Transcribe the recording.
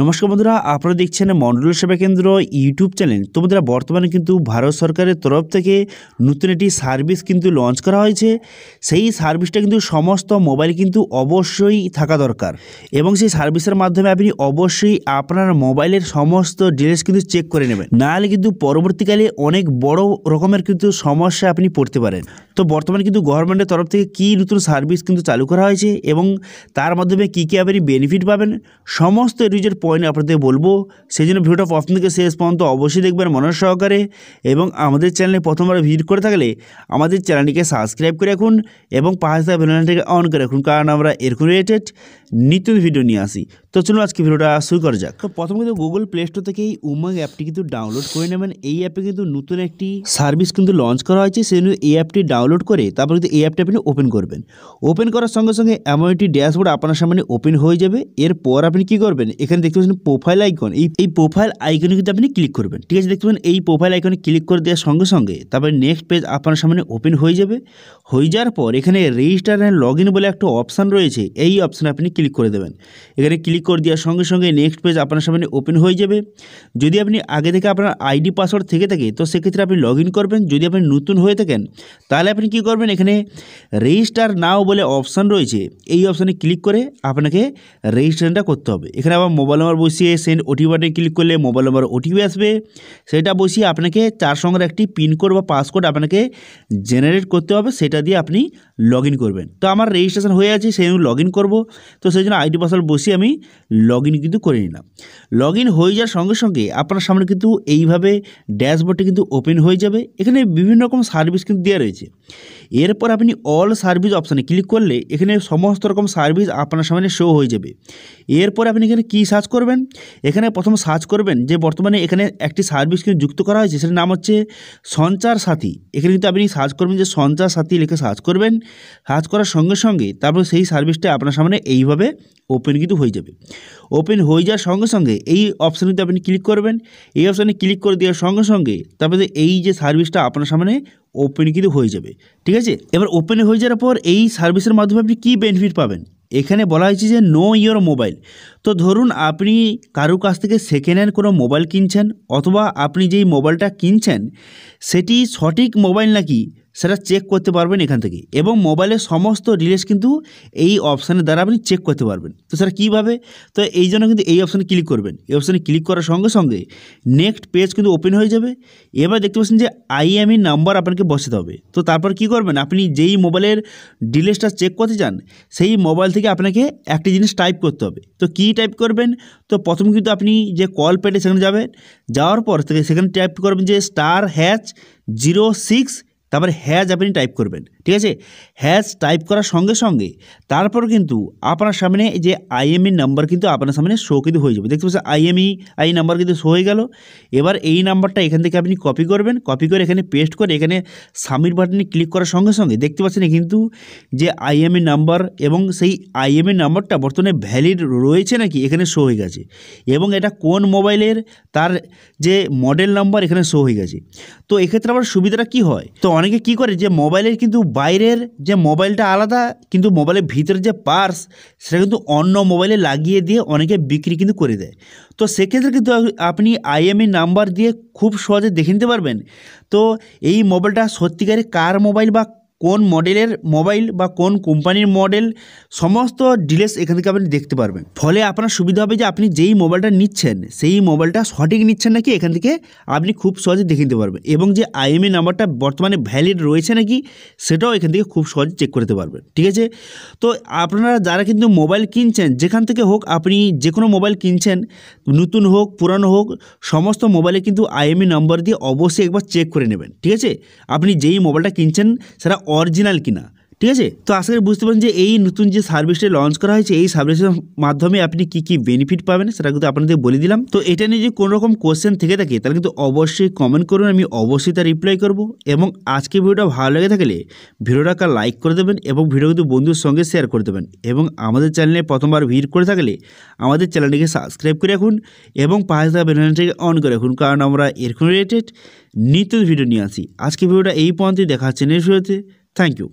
নমস্কার বন্ধুরা, আপনারা দেখছেন মন্ডল সেবা কেন্দ্র ইউটিউব চ্যানেল। তো বন্ধুরা, বর্তমানে কিন্তু ভারত সরকারের তরফ থেকে নতুন একটি সার্ভিস কিন্তু লঞ্চ করা হয়েছে। সেই সার্ভিসটা কিন্তু সমস্ত মোবাইল কিন্তু অবশ্যই থাকা দরকার, এবং সেই সার্ভিসের মাধ্যমে আপনি অবশ্যই আপনার মোবাইলের সমস্ত ডিটেলস কিন্তু চেক করে নেবেন, নাহলে কিন্তু পরবর্তীকালে অনেক বড় রকমের কিন্তু সমস্যা আপনি পড়তে পারেন। তো বর্তমানে কিন্তু গভর্নমেন্টের তরফ থেকে কী নতুন সার্ভিস কিন্তু চালু করা হয়েছে এবং তার মাধ্যমে কী কী আপনি বেনিফিট পাবেন, সমস্ত রিজের পয়েন্ট আপনাদের বলবো। সেই জন্য ভিডিওটা প্রথম থেকে শেষ পর্যন্ত অবশ্যই দেখবেন মনোযোগ সহকারে, এবং আমাদের চ্যানেলে প্রথমবার ভিজিট করে থাকলে আমাদের চ্যানেলটিকে সাবস্ক্রাইব করে রাখুন এবং পাশে থাকা বেল আইকনটিকে অন করে রাখুন, কারণ আমরা এরকম রিলেটেড নিত্য ভিডিও নিয়ে আসি। তো চলুন আজকে ভিডিওটা শুরু করা যাক। তো প্রথমে কিন্তু গুগল প্লে স্টোর থেকে এই উমঙ্গ অ্যাপটি কিন্তু ডাউনলোড করে নেবেন। এই অ্যাপে কিন্তু নতুন একটি সার্ভিস কিন্তু লঞ্চ করা হয়েছে, সেই জন্য এই অ্যাপটি ডাউনলোড করে তারপর কিন্তু এই অ্যাপটি আপনি ওপেন করবেন। ওপেন করার সঙ্গে সঙ্গে এমন একটি ড্যাশবোর্ড আপনার সামনে ওপেন হয়ে যাবে। এরপর আপনি কি করবেন, এখানে দেখতে পাচ্ছেন প্রোফাইল আইকন, এই প্রোফাইল আইকনে কিন্তু আপনি ক্লিক করবেন। ঠিক আছে, দেখতে পাবেন এই প্রোফাইল আইকনে ক্লিক করে দেওয়ার সঙ্গে সঙ্গে তারপরে নেক্সট পেজ আপনার সামনে ওপেন হয়ে যাবে। হয়ে যাওয়ার পর এখানে রেজিস্টার অ্যান্ড লগ ইন বলে একটা অপশান রয়েছে, এই অপশানে আপনি ক্লিক করে দেবেন। এখানে ক্লিক করে দেওয়ার সঙ্গে সঙ্গে নেক্সট পেজ আপনার সামনে ওপেন হয়ে যাবে। যদি আপনি আগে থেকে আপনার আইডি পাসওয়ার্ড থেকে থাকে তো সেক্ষেত্রে আপনি লগ ইন করবেন। যদি আপনি নতুন হয়ে থাকেন তাহলে আপনি কী করবেন, এখানে রেজিস্টার নাও বলে অপশান রয়েছে, এই অপশানে ক্লিক করে আপনাকে রেজিস্ট্রেশনটা করতে হবে। এখানে আবার মোবাইল নাম্বার বসিয়ে সেন্ড ওটিপি বাটনে ক্লিক করলে মোবাইল নাম্বার ওটিপি আসবে, সেটা বসিয়ে আপনাকে 4 সংখ্যার একটি পিনকোড বা পাসকোড আপনাকে জেনারেট করতে হবে, সেটা দিয়ে আপনি লগ ইন করবেন। তো আমার রেজিস্ট্রেশন হয়ে আছে, সেই জন্য লগ ইন করবো। তো সেই জন্য আইডি পাসওয়ার্ড বসিয়ে আমি লগ ইন কিন্তু করে নিলাম। লগ ইন হয়ে যাওয়ার সঙ্গে সঙ্গে আপনার সামনে কিন্তু এইভাবে ড্যাশবোর্ডটি কিন্তু ওপেন হয়ে যাবে। এখানে বিভিন্ন রকম সার্ভিস কিন্তু দেওয়া রয়েছে। এরপর আপনি অল সার্ভিস অপশানে ক্লিক করলে এখানে সমস্ত রকম সার্ভিস আপনার সামনে শো হয়ে যাবে। এরপর আপনি এখানে কী সার্চ করবেন, এখানে প্রথম সার্চ করবেন যে বর্তমানে এখানে একটি সার্ভিস কিন্তু যুক্ত করা হয়েছে, সেটার নাম হচ্ছে সঞ্চার সাথী। এখানে কিন্তু আপনি সার্চ করবেন যে সঞ্চার সাথী লিখে সার্চ করবেন। সার্চ করার সঙ্গে সঙ্গে তারপর সেই সার্ভিসটা আপনার সামনে এইভাবে ওপেন কিন্তু হয়ে যাবে। ওপেন হয়ে যাওয়ার সঙ্গে সঙ্গে এই অপশানটিতে আপনি ক্লিক করবেন। এই অপশানে ক্লিক করে দেওয়ার সঙ্গে সঙ্গে তারপরে এই যে সার্ভিসটা আপনার সামনে ওপেন কিন্তু হয়ে যাবে। ঠিক আছে, এবার ওপেন হয়ে যাওয়ার পর এই সার্ভিসের মাধ্যমে আপনি কী বেনিফিট পাবেন, এখানে বলা হয়েছে যে নো ইয়োর মোবাইল। তো ধরুন আপনি কারো কাছ থেকে সেকেন্ড হ্যান্ড কোনো মোবাইল কিনছেন, অথবা আপনি যেই মোবাইলটা কিনছেন সেটি সঠিক মোবাইল নাকি সেটা চেক করতে পারবেন এখান থেকে, এবং মোবাইলের সমস্ত ডিটেলস কিন্তু এই অপশানের দ্বারা আপনি চেক করতে পারবেন। তো সেটা কীভাবে, তো এই জন্য কিন্তু এই অপশানে ক্লিক করবেন। এই অপশানে ক্লিক করার সঙ্গে সঙ্গে নেক্সট পেজ কিন্তু ওপেন হয়ে যাবে। এবার দেখতে পাচ্ছেন যে আইএমই নাম্বার আপনাকে বসাতে হবে। তো তারপর কি করবেন, আপনি যেই মোবাইলের ডিটেলসটা চেক করতে চান সেই মোবাইল থেকে আপনাকে একটি জিনিস টাইপ করতে হবে। তো কী টাইপ করবেন, তো প্রথম কিন্তু আপনি যে কল পেটে সেখানে যাবেন, যাওয়ার পর থেকে সেখানে টাইপ করবেন যে *#06, তারপরে হ্যাজ আপনি টাইপ করবেন। ঠিক আছে, হ্যাজ টাইপ করার সঙ্গে সঙ্গে তারপর কিন্তু আপনার সামনে যে আইএমই নাম্বার কিন্তু আপনার সামনে শো কিন্তু হয়ে যাবে। দেখতে পাচ্ছেন আই নাম্বার কিন্তু শো হয়ে গেল। এবার এই নাম্বারটা এখান থেকে আপনি কপি করবেন, কপি করে এখানে পেস্ট করে এখানে সাবমিট বাটনে ক্লিক করার সঙ্গে সঙ্গে দেখতে পাচ্ছেন কিন্তু যে আইএমই নাম্বার এবং সেই আইএমই নাম্বারটা বর্তমানে ভ্যালিড রয়েছে নাকি এখানে শো হয়ে গেছে, এবং এটা কোন মোবাইলের তার যে মডেল নাম্বার এখানে শো হয়ে গেছে। তো এক্ষেত্রে আবার সুবিধাটা কী হয়, তো অনেকে কী করে যে মোবাইলের কিন্তু বাইরের যে মোবাইলটা আলাদা, কিন্তু মোবাইলের ভিতরে যে পার্স সেটা কিন্তু অন্য মোবাইলে লাগিয়ে দিয়ে অনেকে বিক্রি কিন্তু করে দেয়। তো সেক্ষেত্রে কিন্তু আপনি আইএমই নাম্বার দিয়ে খুব সহজে দেখে নিতে পারবেন তো এই মোবাইলটা সত্যিকারে কার মোবাইল বা কোন মডেলের মোবাইল বা কোন কোম্পানির মডেল, সমস্ত ডিটেলস এখান থেকে আপনি দেখতে পারবেন। ফলে আপনার সুবিধা হবে যে আপনি যেই মোবাইলটা নিচ্ছেন সেই মোবাইলটা সঠিক নিচ্ছেন নাকি এখান থেকে আপনি খুব সহজে দেখে নিতে পারবেন, এবং যে আইএমই নাম্বারটা বর্তমানে ভ্যালিড রয়েছে নাকি সেটাও এখান থেকে খুব সহজে চেক করতে পারবেন। ঠিক আছে, তো আপনারা যারা কিন্তু মোবাইল কিনছেন যেখান থেকে হোক, আপনি যে কোনো মোবাইল কিনছেন নতুন হোক পুরানো হোক, সমস্ত মোবাইলে কিন্তু আইএমই নাম্বার দিয়ে অবশ্যই একবার চেক করে নেবেন। ঠিক আছে, আপনি যেই মোবাইলটা কিনছেন সেটা অরিজিনাল কিনা। ঠিক আছে, তো আশা করি বুঝতে পারেন যে এই নতুন যে সার্ভিসটা লঞ্চ করা হয়েছে এই সার্ভিসের মাধ্যমে আপনি কি কি বেনিফিট পাবেন সেটা কিন্তু আপনাদের বলে দিলাম। তো এটা নিয়ে যদি কোনো রকম কোশ্চেন থেকে থাকে তাহলে কিন্তু অবশ্যই কমেন্ট করুন, আমি অবশ্যই তার রিপ্লাই করব। এবং আজকে ভিডিওটা ভালো লেগে থাকলে ভিডিওটাকে লাইক করে দেবেন এবং ভিডিও কিন্তু বন্ধুর সঙ্গে শেয়ার করে দেবেন, এবং আমাদের চ্যানেলে প্রথমবার ভিজিট করে থাকলে আমাদের চ্যানেলটিকে সাবস্ক্রাইব করে রাখুন এবং পাশে থাকা বেল আইকনটিকে অন করে রাখুন, কারণ আমরা এরকম রিলেটেড নিত্য ভিডিও নিয়ে আসি। আজকে ভিডিওটা এই পর্যন্তই, দেখা হচ্ছে নেক্সট ভিডিওতে। Thank you.